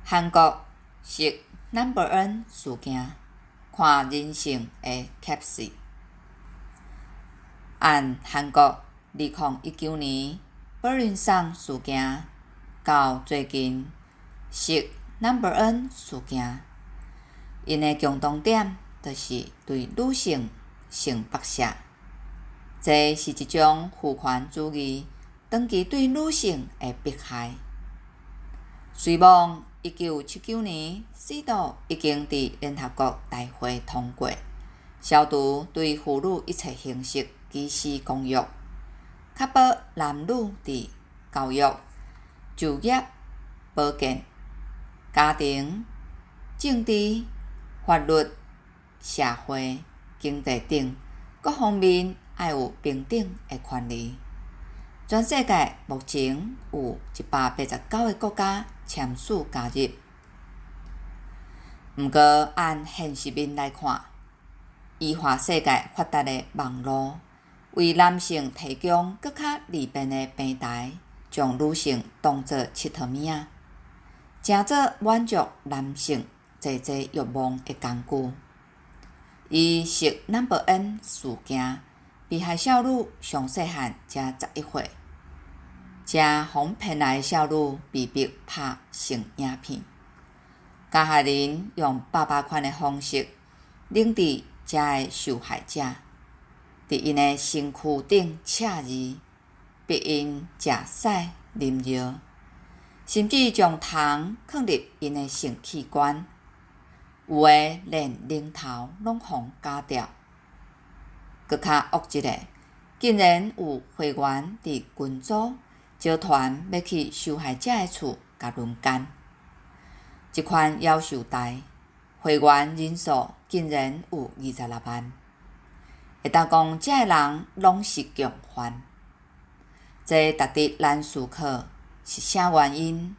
韩国式 No.N 事件，看人性的揭示。按韩国2019年柏林赏事件到最近式 No.N 事件，因的共同点就是对女性性剥削，这是一种父权主义长期对女性的迫害。虽望1979年4度已经伫联合国大会通过消除对妇女一切形式歧视公约，确保男女伫教育、就业、保健、家庭、政治、法律、社会、经济等各方面要有平等的权利。全世界目前有189个国家签署加入。不过，按现实面来看，依化世界发达的网络，为男性提供更较利便的平台，将女性当作佚佗物仔，成做满足男性侪欲望的工具。伊是 No.N 事件，被害少女上细汉才11岁，才哄骗来的少女被迫拍性影片，加害人用爸爸款的方式领治这个受害者，伫因的身躯顶刺字，逼因食屎啉尿，甚至将糖放入因的性器官，有的连零头拢互夹掉。搁较恶质的，竟然有会员伫群组招团要去受害者的厝甲轮奸。这款夭寿台，会员人数竟然有26万，会当讲这个人拢是共犯。这值得咱思考是啥原因，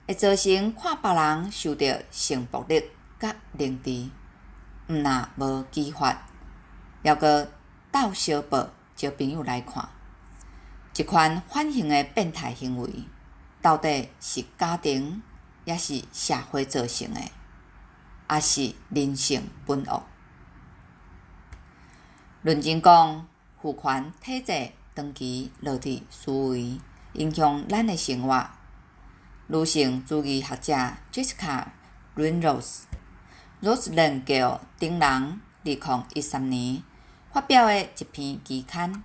会造成看别人受到性暴力甲凌迟，毋若无揭发，还阁斗相报招朋友来看。这款反性的变态行为，到底是家庭也是社会造成的，还是人性本恶？认真讲，父权体制长期落伫思维，影响咱的生活。女性主义学者 Jessica Rinrose 研究顶人2013年发表的一篇期刊，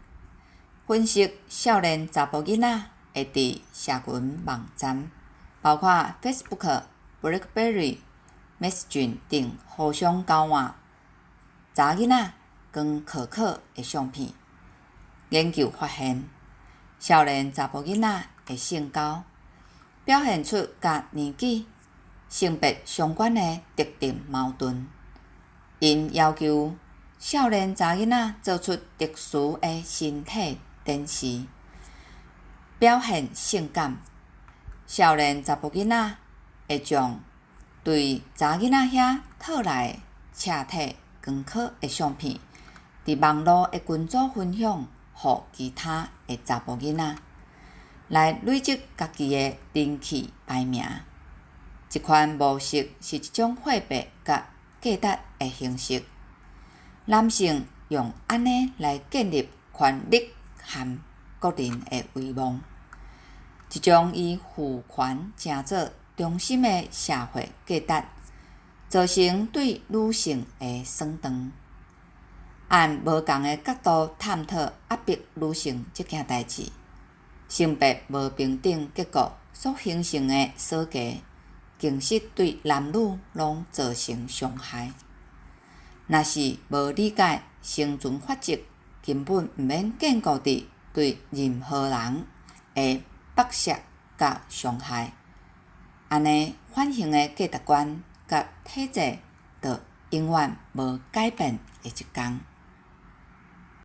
分析少年查甫囡仔会伫社群网站，包括 Facebook、BlackBerry、Messenger 等互相交换查囡仔跟可可的相片。研究发现，少年查甫囡仔的性交表现出甲年纪、性别相关的特定矛盾。因要求少年查囡仔做出特殊的身体展示，表现性感。少年查甫囡仔会将对查囡仔遐讨来的赤体光可的相片，伫网络的群组分享，予其他的查甫囡仔，来累积家己的人气排名。这款模式是一种货币甲价值的形式。男性用安尼来建立权力和个人的威望，一种以父权成做中心的社会价值，造成对女性的损长。按无同的角度探讨压迫女性这件代志，性别无平等结果所形成的锁价，其实对男女拢造成伤害。若是无理解生存法则，根本毋免建构伫对任何人的剥削甲伤害，安尼反性的价值观甲体制，就永远无改变的一天。